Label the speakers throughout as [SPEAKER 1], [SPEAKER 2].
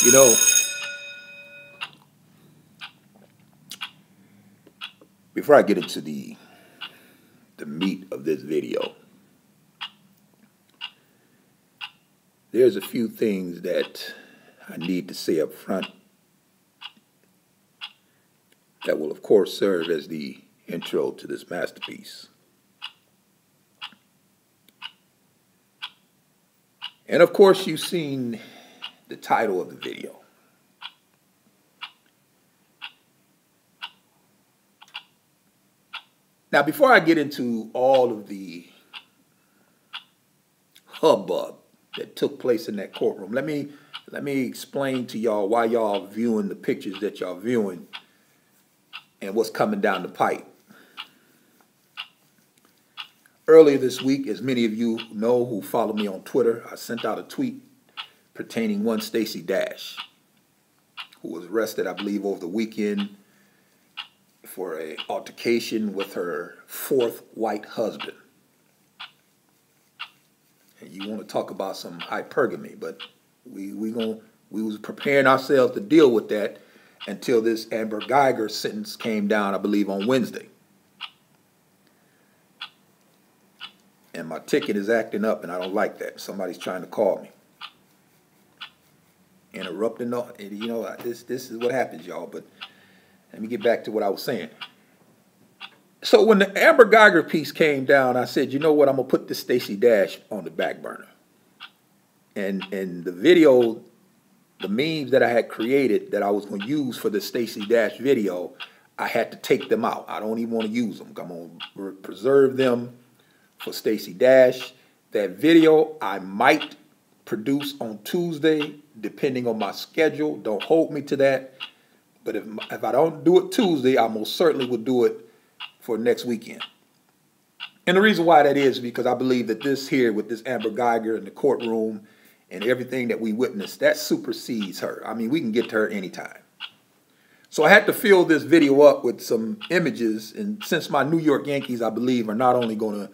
[SPEAKER 1] You know, before I get into the meat of this video, there's a few things that I need to say up front that will, of course, serve as the intro to this masterpiece. And of course, you've seen the title of the video. Now, before I get into all of the hubbub that took place in that courtroom, let me explain to y'all why y'all viewing the pictures that y'all viewing and what's coming down the pipe. Earlier this week, as many of you know who follow me on Twitter, I sent out a tweet pertaining one Stacey Dash, who was arrested, I believe, over the weekend for an altercation with her fourth white husband. And you want to talk about some hypergamy, but we was preparing ourselves to deal with that until this Amber Guyger sentence came down, I believe, on Wednesday. And my ticket is acting up, and I don't like that. Somebody's trying to call me. Interrupting, you know, this is what happens, y'all, but let me get back to what I was saying. So when the Amber Guyger piece came down, I said, you know what, I'm going to put this Stacey Dash on the back burner. And the video, the memes that I had created that I was going to use for the Stacey Dash video, I had to take them out. I don't even want to use them. I'm going to preserve them for Stacey Dash. That video I might produce on Tuesday, depending on my schedule. Don't hold me to that. But if I don't do it Tuesday, I most certainly will do it for next weekend. And the reason why that is because I believe that this here with this Amber Guyger in the courtroom and everything that we witnessed, that supersedes her. I mean, we can get to her anytime. So I had to fill this video up with some images. And since my New York Yankees, I believe, are not only going to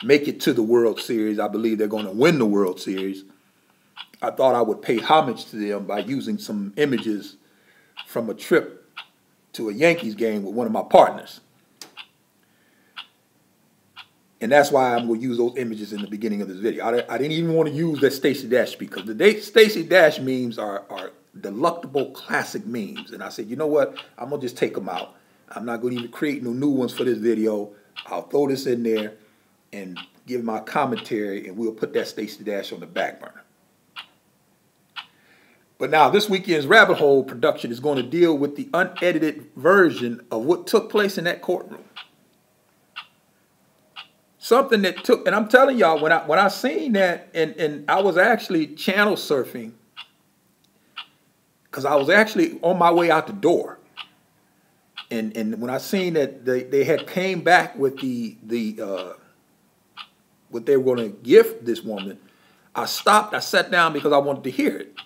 [SPEAKER 1] make it to the World Series, I believe they're going to win the World Series, I thought I would pay homage to them by using some images from a trip to a Yankees game with one of my partners. And that's why I'm going to use those images in the beginning of this video. I didn't even want to use that Stacey Dash because the Stacey Dash memes are delectable classic memes. And I said, you know what? I'm going to just take them out. I'm not going to even create no new ones for this video. I'll throw this in there and give my commentary, and we'll put that Stacey Dash on the back burner. But now this weekend's Rabbit Hole production is going to deal with the unedited version of what took place in that courtroom. Something that took, and I'm telling y'all, when I seen that, and I was actually channel surfing, because I was actually on my way out the door. And when I seen that they had came back with what they were going to gift this woman, I stopped, I sat down because I wanted to hear it.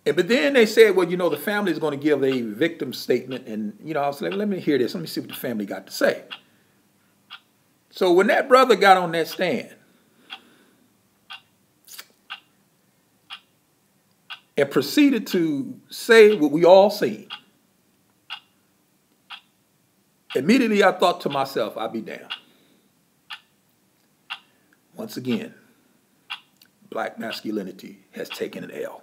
[SPEAKER 1] But then they said, well, you know, the family is going to give a victim statement. And, you know, I was like, let me hear this. Let me see what the family got to say. So when that brother got on that stand and proceeded to say what we all seen, immediately I thought to myself, I'll be damned. Once again, black masculinity has taken an L.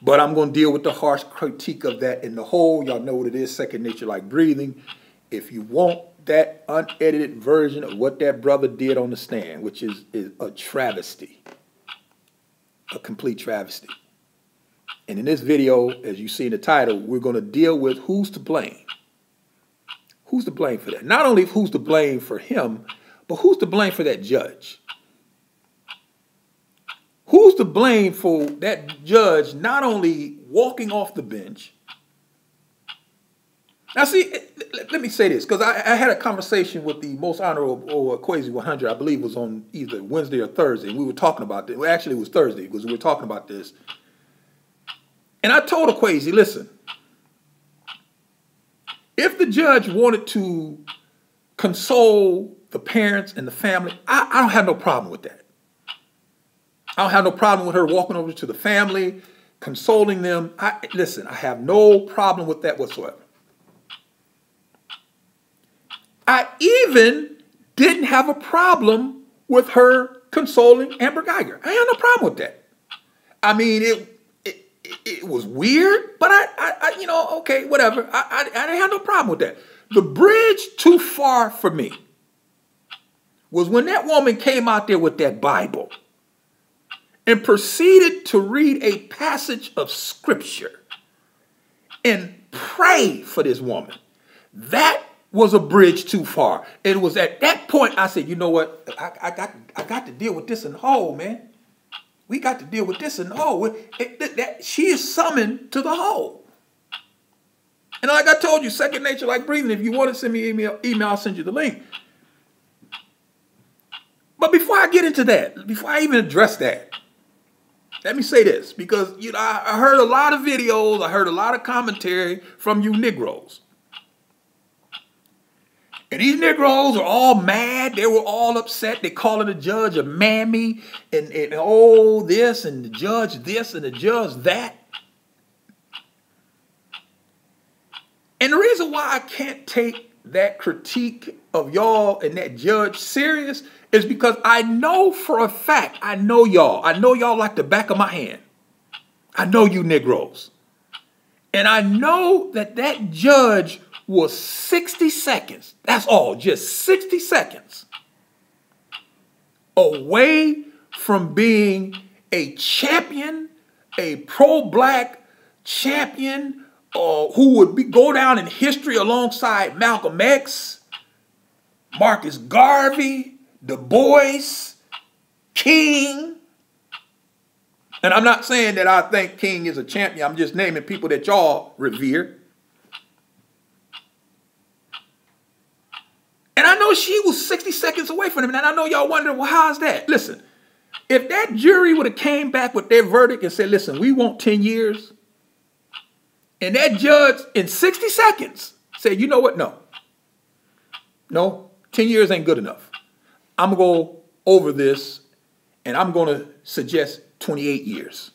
[SPEAKER 1] But I'm going to deal with the harsh critique of that in the whole. Y'all know what it is, second nature like breathing. If you want that unedited version of what that brother did on the stand, which is a travesty, a complete travesty. And in this video, as you see in the title, we're going to deal with who's to blame. Who's to blame for that? Not only who's to blame for him, but who's to blame for that judge? Who's to blame for that judge not only walking off the bench? Now, see, let me say this, because I had a conversation with the most honorable Kwesi 100, I believe it was on either Wednesday or Thursday, and we were talking about this. Well, actually, it was Thursday, because we were talking about this. And I told Kwesi, listen, if the judge wanted to console the parents and the family, I don't have no problem with that. I don't have no problem with her walking over to the family, consoling them. Listen, I have no problem with that whatsoever. I even didn't have a problem with her consoling Amber Guyger. I had no problem with that. I mean, it was weird, but I you know, okay, whatever. I didn't have no problem with that. The bridge too far for me was when that woman came out there with that Bible and proceeded to read a passage of scripture and pray for this woman. That was a bridge too far. It was at that point I said, you know what? I got to deal with this in the hole, man. We got to deal with this in the hole. She is summoned to the hole. And like I told you, second nature like breathing. If you want to send me an email, I'll send you the link. But before I get into that, before I even address that, let me say this, because you know I heard a lot of videos, I heard a lot of commentary from you Negroes. And these Negroes are all mad. They were all upset. They calling the judge a mammy and oh this and the judge this and the judge that. And the reason why I can't take that critique of y'all and that judge serious is because I know for a fact, I know y'all like the back of my hand. I know you Negroes. And I know that that judge was 60 seconds, that's all, just 60 seconds away from being a champion, a pro-black champion, who would go down in history alongside Malcolm X, Marcus Garvey, Du Bois, King. And I'm not saying that I think King is a champion. I'm just naming people that y'all revere. And I know she was 60 seconds away from him. And I know y'all wondering, well, how's that? Listen, if that jury would have came back with their verdict and said, listen, we want 10 years. And that judge in 60 seconds said, you know what? No, 10 years ain't good enough. I'm going to go over this and I'm going to suggest 28 years.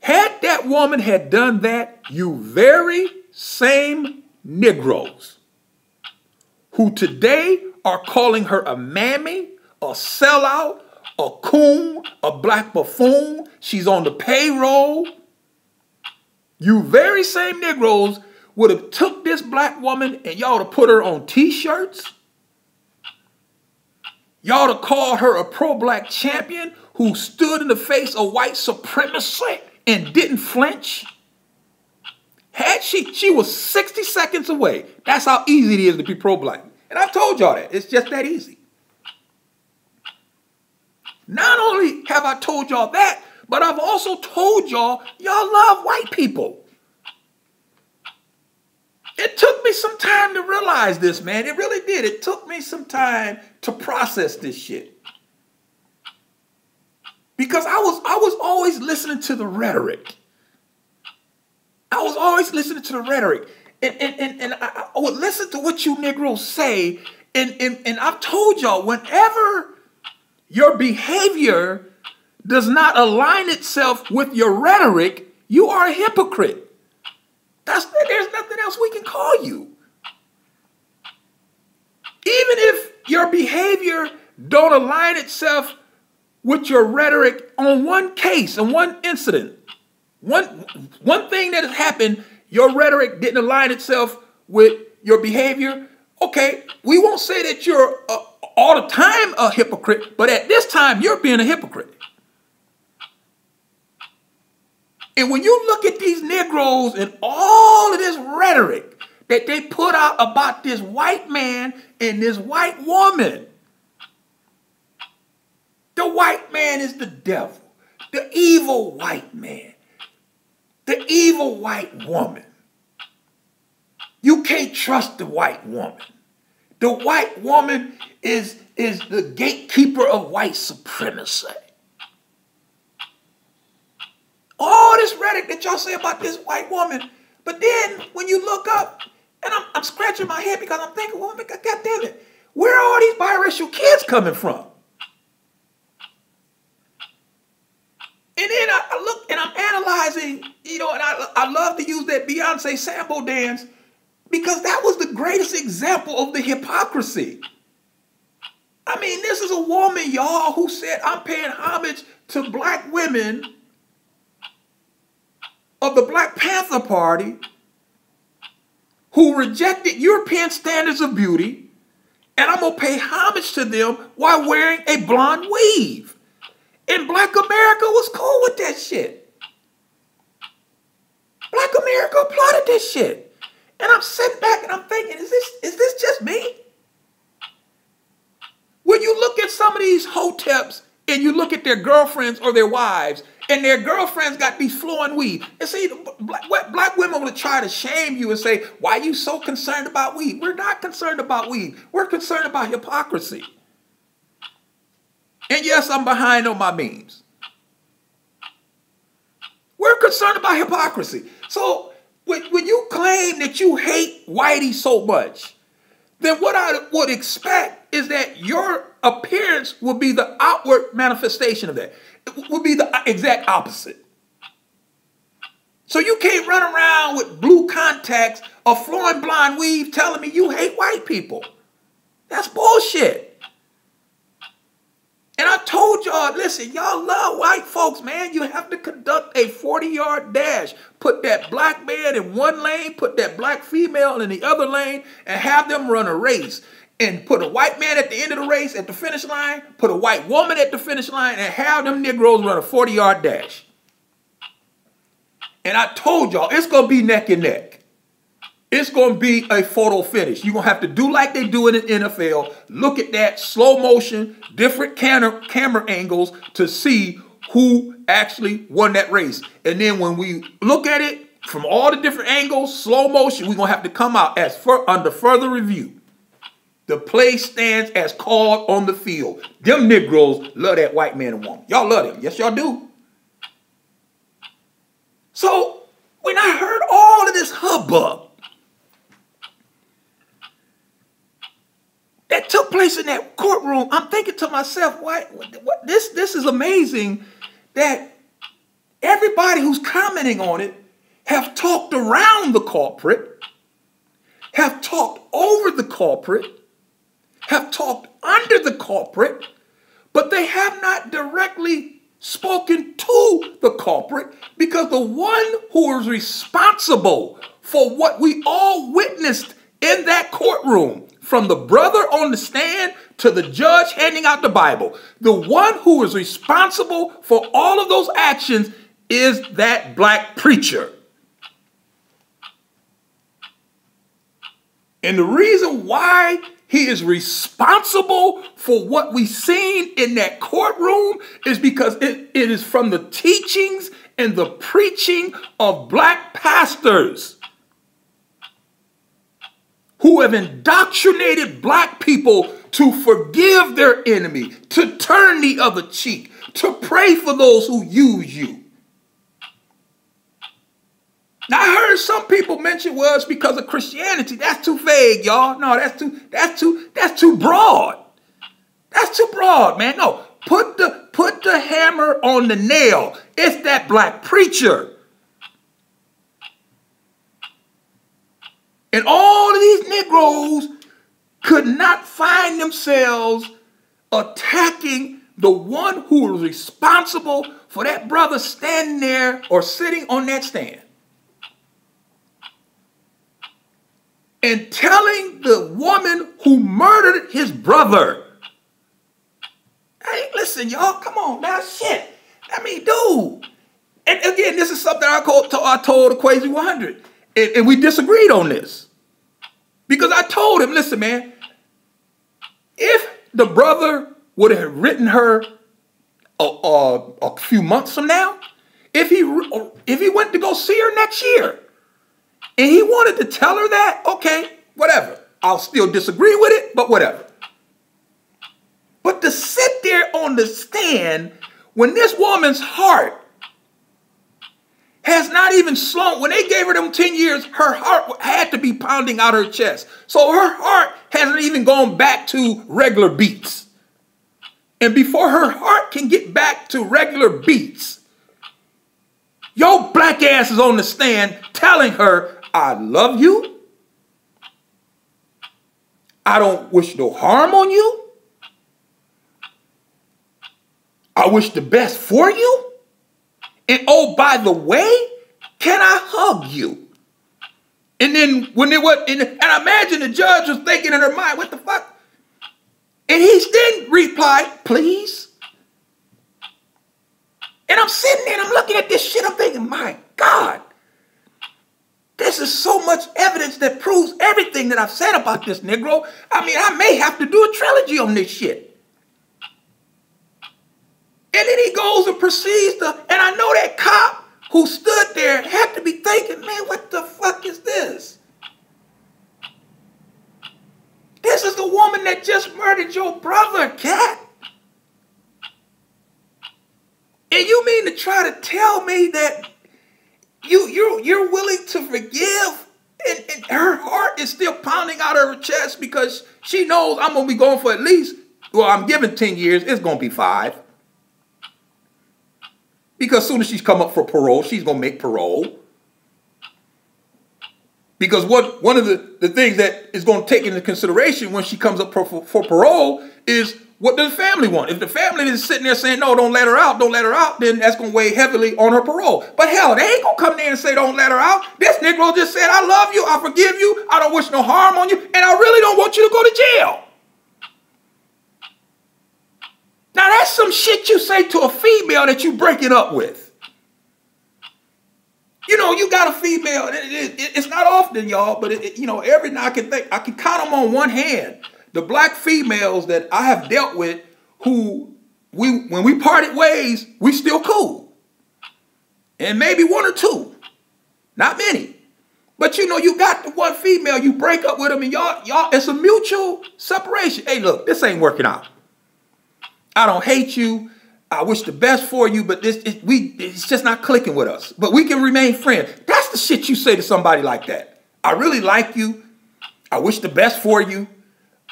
[SPEAKER 1] Had that woman had done that, you very same Negroes who today are calling her a mammy, a sellout, a coon, a black buffoon, she's on the payroll. You very same Negroes would have took this black woman and y'all to put her on t-shirts. Y'all to call her a pro-black champion who stood in the face of white supremacy and didn't flinch. Had she was 60 seconds away. That's how easy it is to be pro-black. And I've told y'all that. It's just that easy. Not only have I told y'all that, but I've also told y'all love white people. It took me some time to realize this, man. It really did. It took me some time to process this shit. Because I was always listening to the rhetoric. I was always listening to the rhetoric. And I would listen to what you Negroes say. And I've told y'all, whenever your behavior does not align itself with your rhetoric, you are a hypocrite. There's nothing else we can call you. Even if your behavior don't align itself with your rhetoric on one case, on one incident, one thing that has happened, your rhetoric didn't align itself with your behavior. Okay, we won't say that you're all the time a hypocrite, but at this time you're being a hypocrite. And when you look at these Negroes and all of this rhetoric that they put out about this white man and this white woman, the white man is the devil, the evil white man, the evil white woman. You can't trust the white woman. The white woman is the gatekeeper of white supremacy. All this rhetoric that y'all say about this white woman, but then when you look up, and I'm scratching my head because I'm thinking, well, God damn it, where are all these biracial kids coming from? realizing, you know, and I love to use that Beyonce Sambo dance because that was the greatest example of the hypocrisy. I mean, this is a woman, y'all, who said, I'm paying homage to black women of the Black Panther Party who rejected European standards of beauty, and I'm going to pay homage to them while wearing a blonde weave. And Black America was cool with that shit. Black America applauded this shit. And I'm sitting back and I'm thinking, is this just me? When you look at some of these hoteps and you look at their girlfriends or their wives, and their girlfriends got these flowing weave, and see, black women will try to shame you and say, why are you so concerned about weave? We're not concerned about weave. We're concerned about hypocrisy. And yes, I'm behind on my memes. We're concerned about hypocrisy. So when you claim that you hate whitey so much, then what I would expect is that your appearance will be the outward manifestation of that. It will be the exact opposite. So you can't run around with blue contacts or flowing blonde weave telling me you hate white people. That's bullshit. And I told y'all, listen, y'all love white folks, man. You have to conduct a 40-yard dash. Put that black man in one lane, put that black female in the other lane, and have them run a race. And put a white man at the end of the race at the finish line, put a white woman at the finish line, and have them Negroes run a 40-yard dash. And I told y'all, it's going to be neck and neck. It's going to be a photo finish. You're going to have to do like they do in the NFL. Look at that, slow motion, different camera angles to see who actually won that race. And then when we look at it from all the different angles, slow motion, we're going to have to come out as under further review. The play stands as called on the field. Them Negroes love that white man and woman. Y'all love them. Yes, y'all do. So when I heard all of this hubbub that took place in that courtroom, I'm thinking to myself, this is amazing that everybody who's commenting on it have talked around the culprit, have talked over the culprit, have talked under the culprit, but they have not directly spoken to the culprit, because the one who is responsible for what we all witnessed in that courtroom, from the brother on the stand to the judge handing out the Bible, the one who is responsible for all of those actions is that black preacher. And the reason why he is responsible for what we seen in that courtroom is because it is from the teachings and the preaching of black pastors who have indoctrinated black people to forgive their enemy, to turn the other cheek, to pray for those who use you. Now, I heard some people mention, well, it's because of Christianity. That's too vague, y'all. No, that's too broad. That's too broad, man. No, put the hammer on the nail. It's that black preacher. And all of these Negroes could not find themselves attacking the one who was responsible for that brother standing there or sitting on that stand, and telling the woman who murdered his brother, hey, listen, y'all, come on now, shit. I mean, dude. And again, this is something I told the Crazy 100. And we disagreed on this. Because I told him, listen, man, if the brother would have written her a few months from now, if he went to go see her next year, and he wanted to tell her that, okay, whatever. I'll still disagree with it, but whatever. But to sit there on the stand when this woman's heart has not even slung, when they gave her them 10 years, her heart had to be pounding out her chest. So her heart hasn't even gone back to regular beats. And before her heart can get back to regular beats, Your black ass is on the stand telling her, I love you. I don't wish no harm on you. I wish the best for you. And oh, by the way, can I hug you? And then when it was, and I imagine the judge was thinking in her mind, what the fuck? And he then replied, please. And I'm sitting there and I'm looking at this shit. I'm thinking, my God, this is so much evidence that proves everything that I've said about this Negro. I mean, I may have to do a trilogy on this shit. And then he goes and proceeds to, and I know that cop who stood there had to be thinking, man, what the fuck is this? This is the woman that just murdered your brother, cat. And you mean to try to tell me that you're willing to forgive? And her heart is still pounding out of her chest because she knows I'm going to be going for at least, well, I'm giving 10 years. It's going to be 5. Because as soon as she's come up for parole, she's going to make parole. Because one of the things that is going to take into consideration when she comes up for parole is what does the family want? If the family is sitting there saying, no, don't let her out, then that's going to weigh heavily on her parole. But hell, they ain't going to come there and say, don't let her out. This Negro just said, I love you, I forgive you, I don't wish no harm on you, and I really don't want you to go to jail. Now, that's some shit you say to a female that you break it up with. You know, you got a female, it's not often, y'all, but, you know, every now I can count them on one hand. The black females that I have dealt with who, when we parted ways, we still cool. And maybe 1 or 2. Not many. But, you know, you got the one female, you break up with them, and y'all, it's a mutual separation. Hey, look, this ain't working out. I don't hate you. I wish the best for you, but it's just not clicking with us. But we can remain friends. That's the shit you say to somebody like that. I really like you. I wish the best for you.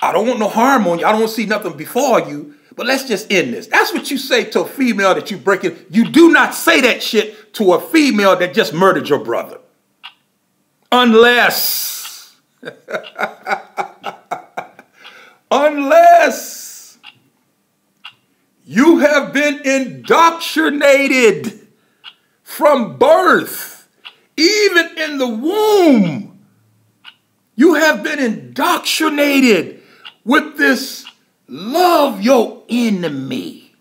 [SPEAKER 1] I don't want no harm on you. I don't want to see nothing before you. But let's just end this. That's what you say to a female that you break it. You do not say that shit to a female that just murdered your brother. Unless you have been indoctrinated from birth, even in the womb. You have been indoctrinated with this love your enemy,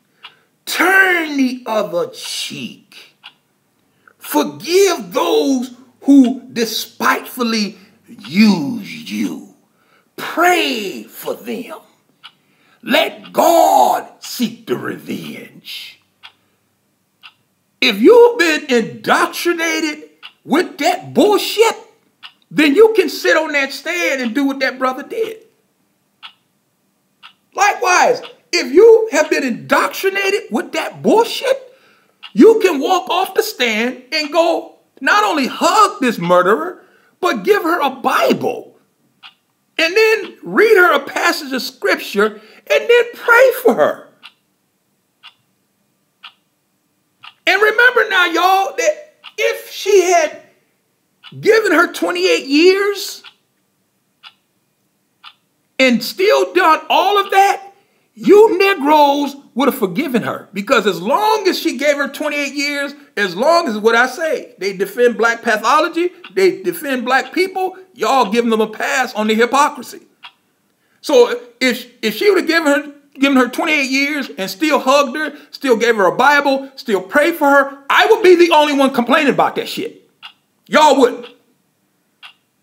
[SPEAKER 1] turn the other cheek, forgive those who despitefully use you, pray for them. Let God seek the revenge. If you've been indoctrinated with that bullshit, then you can sit on that stand and do what that brother did. Likewise, if you have been indoctrinated with that bullshit, you can walk off the stand and go not only hug this murderer, but give her a Bible. And then read her a passage of scripture and then pray for her. And remember now, y'all, that if she had given her 28 years and still done all of that, you Negroes would have forgiven her. Because as long as she gave her 28 years, as long as what I say, they defend black pathology, they defend black people, y'all giving them a pass on the hypocrisy. So if she would have given her 28 years and still hugged her, still gave her a Bible, still prayed for her, I would be the only one complaining about that shit. Y'all wouldn't.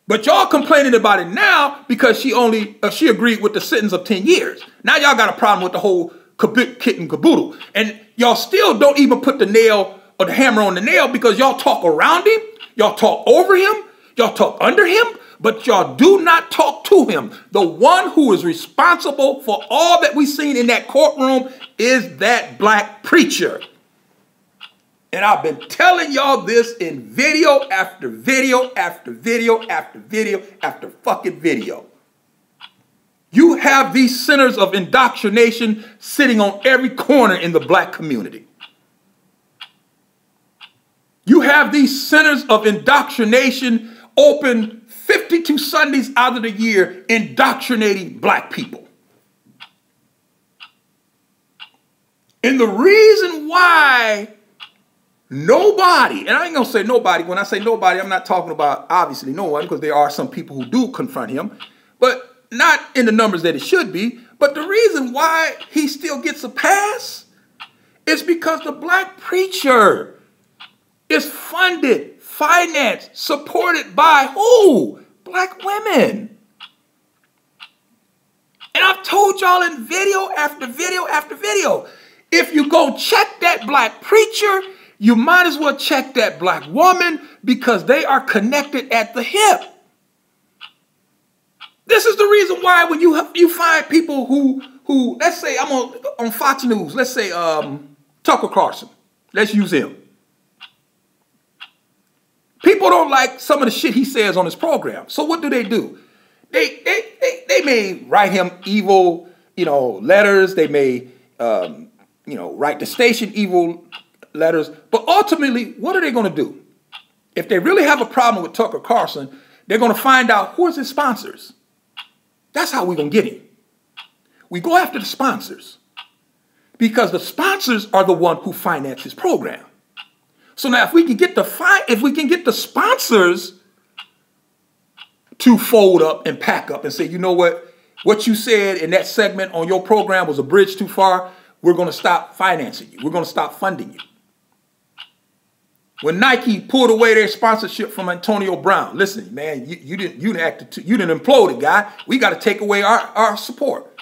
[SPEAKER 1] But y'all complaining about it now because she agreed with the sentence of 10 years. Now y'all got a problem with the whole kit and caboodle. And y'all still don't even put the nail or the hammer on the nail because y'all talk around him, y'all talk over him, y'all talk under him, but y'all do not talk to him. The one who is responsible for all that we've seen in that courtroom is that black preacher. And I've been telling y'all this in video after video after video after video after fucking video. You have these centers of indoctrination sitting on every corner in the black community. You have these centers of indoctrination open 52 Sundays out of the year, indoctrinating black people. And the reason why nobody, and I ain't going to say nobody, when I say nobody, I'm not talking about obviously no one, because there are some people who do confront him, but not in the numbers that it should be. But the reason why he still gets a pass is because the black preacher is funded, financed, supported by who? Black women. And I've told y'all in video after video after video, if you go check that black preacher, you might as well check that black woman, because they are connected at the hip. This is the reason why when you find people who let's say I'm on Fox News, let's say Tucker Carlson, let's use him. People don't like some of the shit he says on his program. So what do? They may write him evil, letters. They may, write the station evil letters. But ultimately, what are they going to do? If they really have a problem with Tucker Carlson, they're going to find out who is his sponsors. That's how we're going to get him. We go after the sponsors, because the sponsors are the one who finance his program. So now if we can get the sponsors to fold up and pack up and say, you know what you said in that segment on your program was a bridge too far, we're going to stop financing you. We're going to stop funding you. When Nike pulled away their sponsorship from Antonio Brown, listen, man, you didn't implode it, guy. We got to take away our support.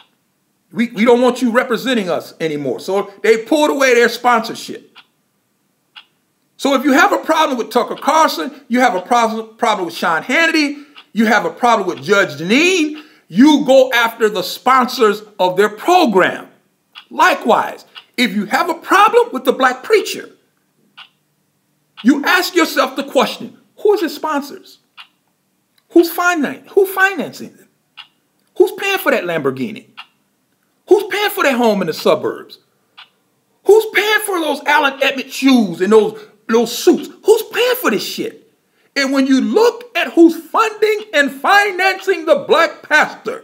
[SPEAKER 1] We don't want you representing us anymore. So they pulled away their sponsorship. So if you have a problem with Tucker Carlson, you have a problem with Sean Hannity, you have a problem with Judge Deneen, you go after the sponsors of their program. Likewise, if you have a problem with the black preacher, you ask yourself the question, who is his sponsors? Who's financing them? Who's paying for that Lamborghini? Who's paying for that home in the suburbs? Who's paying for those Allen Edmonds shoes and those suits? Who's paying for this shit? And when you look at who's funding and financing the black pastor,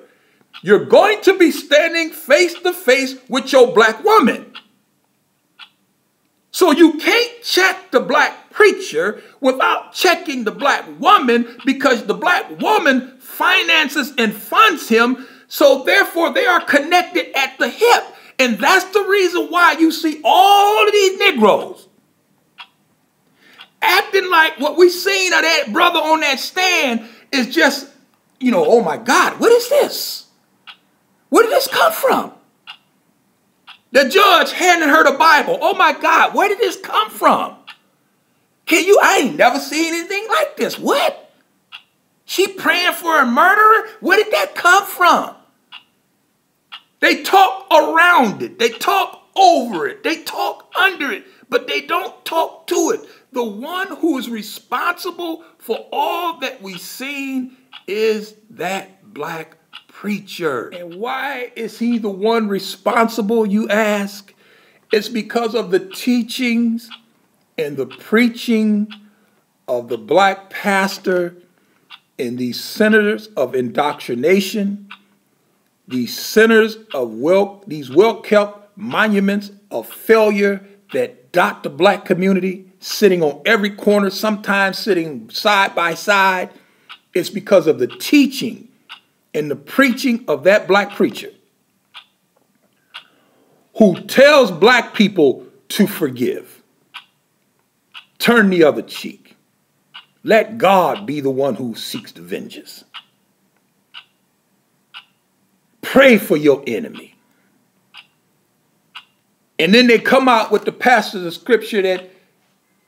[SPEAKER 1] you're going to be standing face to face with your black woman. So you can't check the black preacher without checking the black woman, because the black woman finances and funds him. So therefore they are connected at the hip. And that's the reason why you see all of these Negroes acting like what we seen of that brother on that stand is just, oh my God, what is this? Where did this come from? The judge handed her the Bible. Oh my God, where did this come from? I ain't never seen anything like this. What? She praying for a murderer? Where did that come from? They talk around it. They talk over it. They talk under it, but they don't talk to it. The one who is responsible for all that we've seen is that black preacher. And why is he the one responsible, you ask? It's because of the teachings and the preaching of the black pastor in these centers of indoctrination, these centers of these well-kept monuments of failure that dot the black community, sitting on every corner, sometimes sitting side by side. It's because of the teaching and the preaching of that black preacher who tells black people to forgive, turn the other cheek, let God be the one who seeks the vengeance, pray for your enemy. And then they come out with the passage of scripture that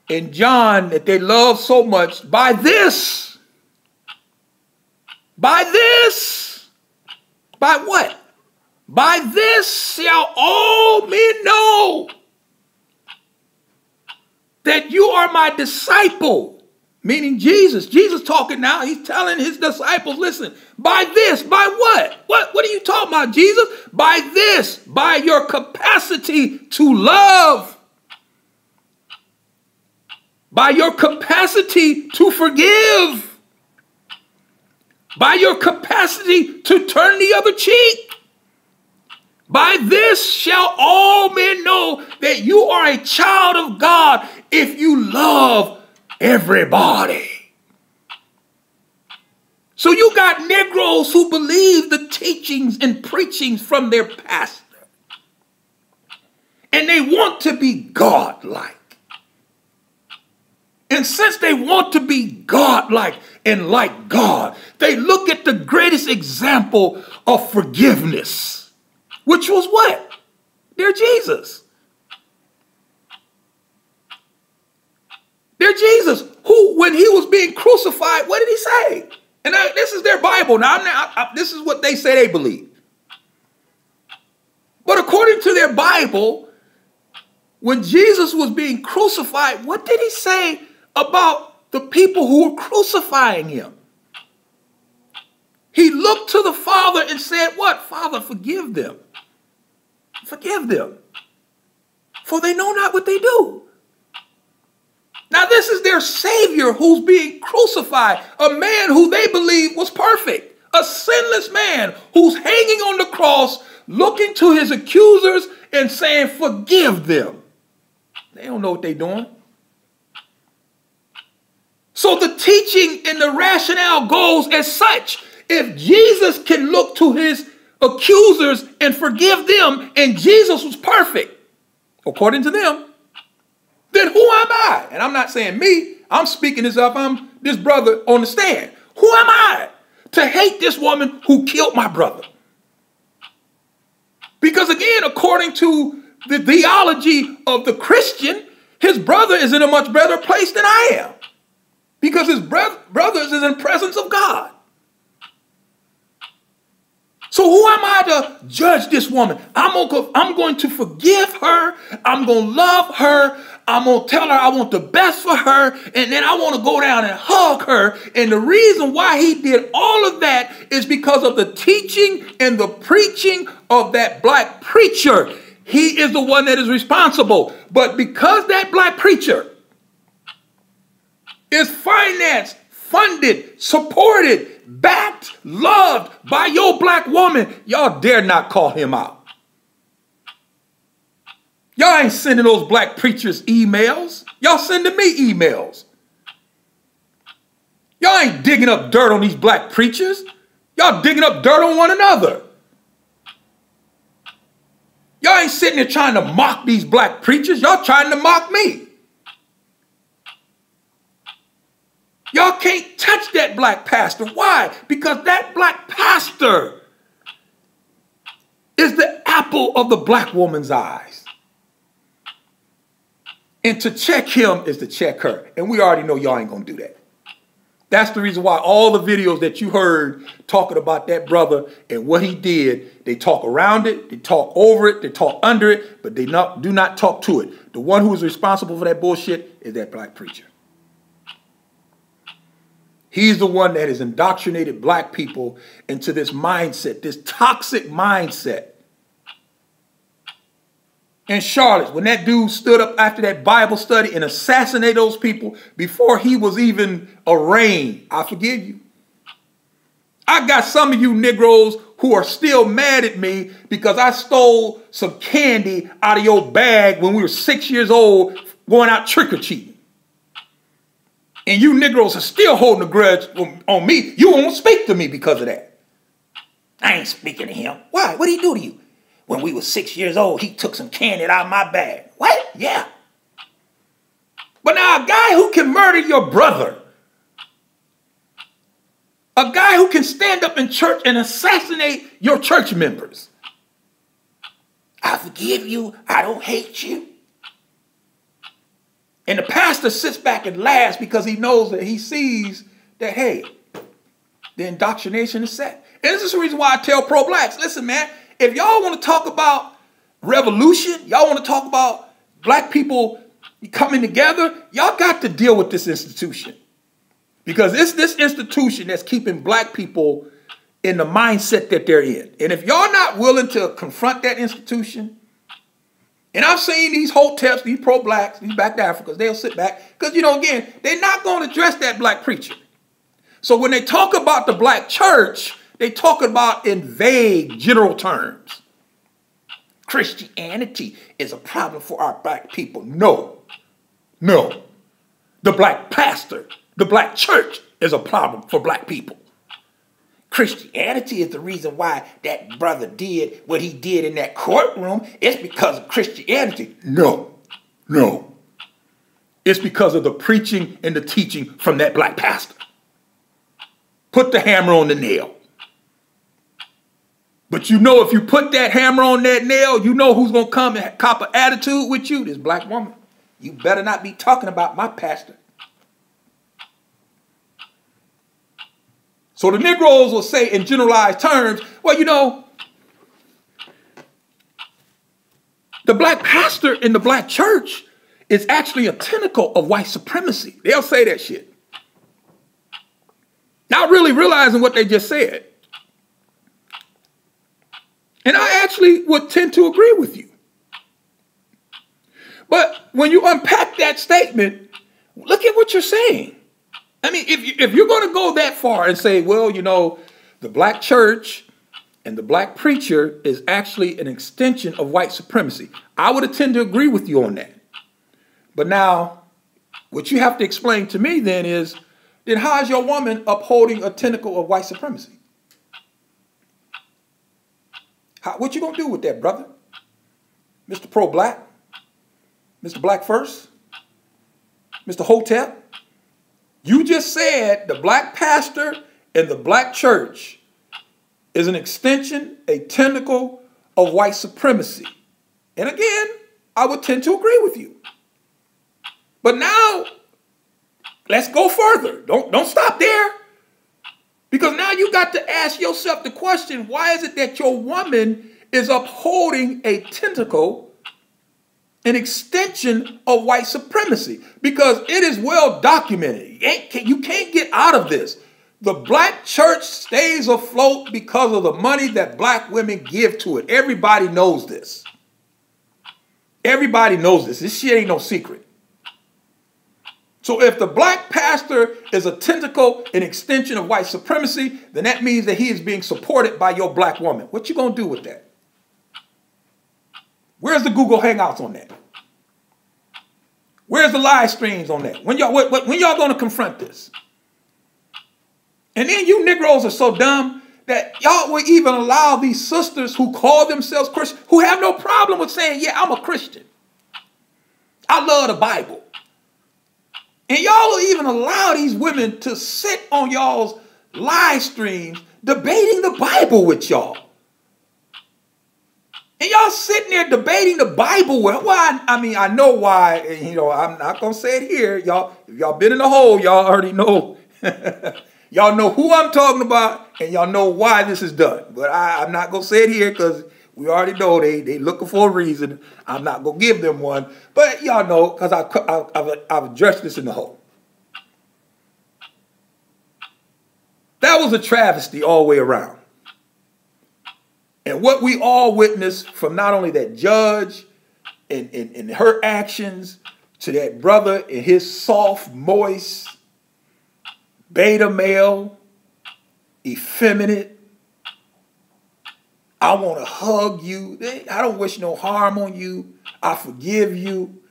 [SPEAKER 1] in John that they love so much. By this, by what? By this shall all men know that you are my disciple. Meaning Jesus. Jesus talking now. He's telling his disciples, listen, by this, by what? What are you talking about, Jesus? By this, by your capacity to love. by your capacity to forgive, by your capacity to turn the other cheek. By this shall all men know that you are a child of God if you love everybody. So you got Negroes who believe the teachings and preachings from their pastor. And they want to be God-like. And since they want to be God-like and like God, they look at the greatest example of forgiveness, which was what? Their Jesus. Their Jesus, who, when he was being crucified, what did he say? And this is their Bible. Now, this is what they say they believe. But according to their Bible, when Jesus was being crucified, what did he say about the people who were crucifying him? He looked to the Father and said, what? Father, forgive them. Forgive them. For they know not what they do. Now, this is their Savior who's being crucified, a man who they believe was perfect, a sinless man who's hanging on the cross, looking to his accusers and saying, forgive them. They don't know what they're doing. So the teaching and the rationale goes as such. If Jesus can look to his accusers and forgive them, and Jesus was perfect, according to them, then who am I? And I'm not saying me. I'm speaking as if I'm this brother on the stand. Who am I to hate this woman who killed my brother? Because again, according to the theology of the Christian, his brother is in a much better place than I am. Because his brother is in the presence of God. So who am I to judge this woman? I'm going to forgive her. I'm going to love her. I'm going to tell her I want the best for her. And then I want to go down and hug her. And the reason why he did all of that is because of the teaching and the preaching of that black preacher. He is the one that is responsible. But because that black preacher is financed, funded, supported, backed, loved by your black woman, y'all dare not call him out. Y'all ain't sending those black preachers emails. Y'all sending me emails. Y'all ain't digging up dirt on these black preachers. Y'all digging up dirt on one another. Y'all ain't sitting there trying to mock these black preachers. Y'all trying to mock me. Y'all can't touch that black pastor. Why? Because that black pastor is the apple of the black woman's eyes. And to check him is to check her. And we already know y'all ain't going to do that. That's the reason why all the videos that you heard talking about that brother and what he did, they talk around it, they talk over it, they talk under it, but they do not talk to it. The one who is responsible for that bullshit is that black preacher. He's the one that has indoctrinated black people into this mindset, this toxic mindset. In Charlotte, when that dude stood up after that Bible study and assassinated those people before he was even arraigned, I forgive you. I got some of you Negroes who are still mad at me because I stole some candy out of your bag when we were 6 years old going out trick-or-treating. And you Negroes are still holding a grudge on me. You won't speak to me because of that. I ain't speaking to him. Why? What did he do to you? When we were 6 years old, he took some candy out of my bag. What? Yeah. But now a guy who can murder your brother, a guy who can stand up in church and assassinate your church members. I forgive you. I don't hate you. And the pastor sits back and laughs because he knows that he sees that, hey, the indoctrination is set. And this is the reason why I tell pro-blacks, listen, man, if y'all want to talk about revolution, y'all want to talk about black people coming together, y'all got to deal with this institution. Because it's this institution that's keeping black people in the mindset that they're in. And if y'all not willing to confront that institution And I've seen these hoteps, these pro-blacks, these back to Africans, they'll sit back. Because, you know, again, they're not going to address that black preacher. So when they talk about the black church, they talk about in vague, general terms. Christianity is a problem for our black people. No. No. The black pastor, the black church is a problem for black people. Christianity is the reason why that brother did what he did in that courtroom. It's because of Christianity. No, no. It's because of the preaching and the teaching from that black pastor. Put the hammer on the nail. But you know, if you put that hammer on that nail, you know who's going to come and cop an attitude with you? This black woman. You better not be talking about my pastor. So the Negroes will say in generalized terms, well, you know, the black pastor in the black church is actually a tentacle of white supremacy. They'll say that shit. Not really realizing what they just said. And I actually would tend to agree with you. But when you unpack that statement, look at what you're saying. I mean, if you're going to go that far and say, well, you know, the black church and the black preacher is actually an extension of white supremacy, I would tend to agree with you on that. But now, what you have to explain to me then is, then how is your woman upholding a tentacle of white supremacy? What you going to do with that, brother? Mr. Pro-Black? Mr. Black First? Mr. Hotep? You just said the black pastor and the black church is an extension, a tentacle of white supremacy. And again, I would tend to agree with you. But now, let's go further. Don't stop there. Because now you got to ask yourself the question, why is it that your woman is upholding a tentacle, an extension of white supremacy? Because it is well documented. You can't get out of this. The black church stays afloat because of the money that black women give to it. Everybody knows this. Everybody knows this. This shit ain't no secret. So if the black pastor is a tentacle, an extension of white supremacy, then that means that he is being supported by your black woman. What you gonna do with that? Where's the Google Hangouts on that? Where's the live streams on that? When y'all gonna confront this? And then you Negroes are so dumb that y'all will even allow these sisters who call themselves Christian, who have no problem with saying, yeah, I'm a Christian. I love the Bible. And y'all will even allow these women to sit on y'all's live streams debating the Bible with y'all. And y'all sitting there debating the Bible with, well, I mean, I know why, you know, I'm not going to say it here. Y'all, if y'all been in the hole, y'all already know. Y'all know who I'm talking about, and y'all know why this is done. But I'm not going to say it here because we already know they looking for a reason. I'm not going to give them one. But y'all know because I've addressed this in the hole. That was a travesty all the way around. And what we all witnessed from not only that judge and her actions to that brother and his soft, moist, beta male, effeminate, I want to hug you. I don't wish no harm on you. I forgive you.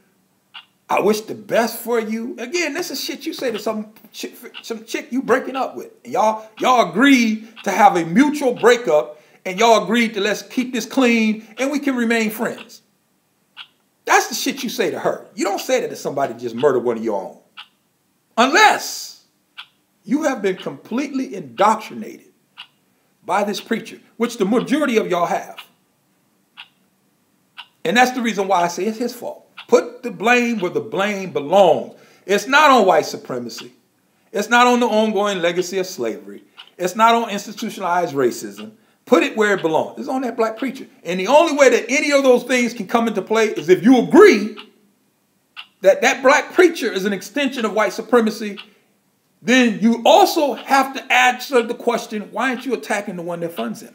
[SPEAKER 1] I wish the best for you. Again, this is shit you say to some chick you breaking up with. And y'all agreed to have a mutual breakup, and y'all agreed to let's keep this clean and we can remain friends. That's the shit you say to her. You don't say that to somebody just murdered one of your own. Unless you have been completely indoctrinated by this preacher, which the majority of y'all have. And that's the reason why I say it's his fault. Put the blame where the blame belongs. It's not on white supremacy. It's not on the ongoing legacy of slavery. It's not on institutionalized racism. Put it where it belongs. It's on that black preacher. And the only way that any of those things can come into play is if you agree that that black preacher is an extension of white supremacy. Then you also have to answer the question, why aren't you attacking the one that funds him?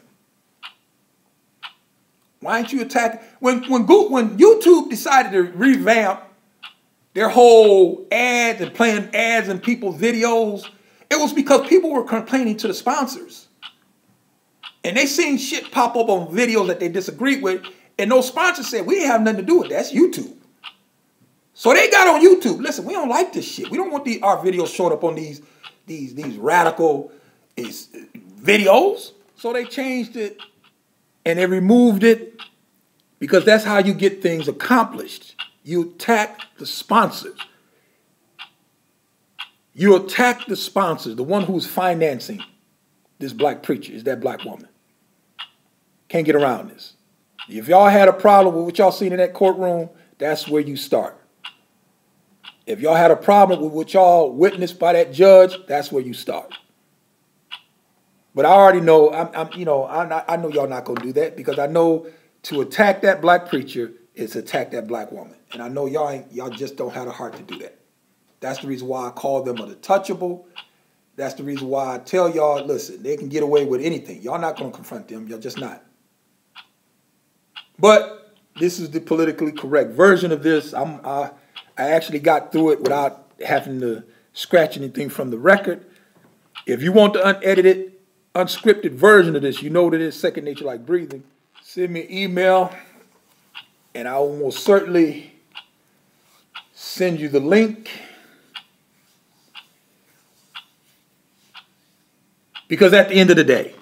[SPEAKER 1] Why aren't you attacking? When YouTube decided to revamp their whole ads and playing ads in people's videos, it was because people were complaining to the sponsors. And they seen shit pop up on videos that they disagreed with, and those sponsors said, we have nothing to do with that. That's YouTube. So they got on YouTube. Listen, we don't like this shit. We don't want our videos showing up on these radical videos. So they changed it and they removed it because that's how you get things accomplished. You attack the sponsors. You attack the sponsors, the one who's financing this black preacher is that black woman. Can't get around this. If y'all had a problem with what y'all seen in that courtroom, that's where you start. If y'all had a problem with what y'all witnessed by that judge, that's where you start. But I already know, I know y'all not gonna do that because I know to attack that black preacher is to attack that black woman, and I know y'all just don't have the heart to do that. That's the reason why I call them untouchable. That's the reason why I tell y'all, listen, they can get away with anything. Y'all not gonna confront them. Y'all just not. But this is the politically correct version of this. I actually got through it without having to scratch anything from the record. If you want the unedited, unscripted version of this, you know what it is, second nature like breathing. Send me an email, and I will most certainly send you the link. Because at the end of the day,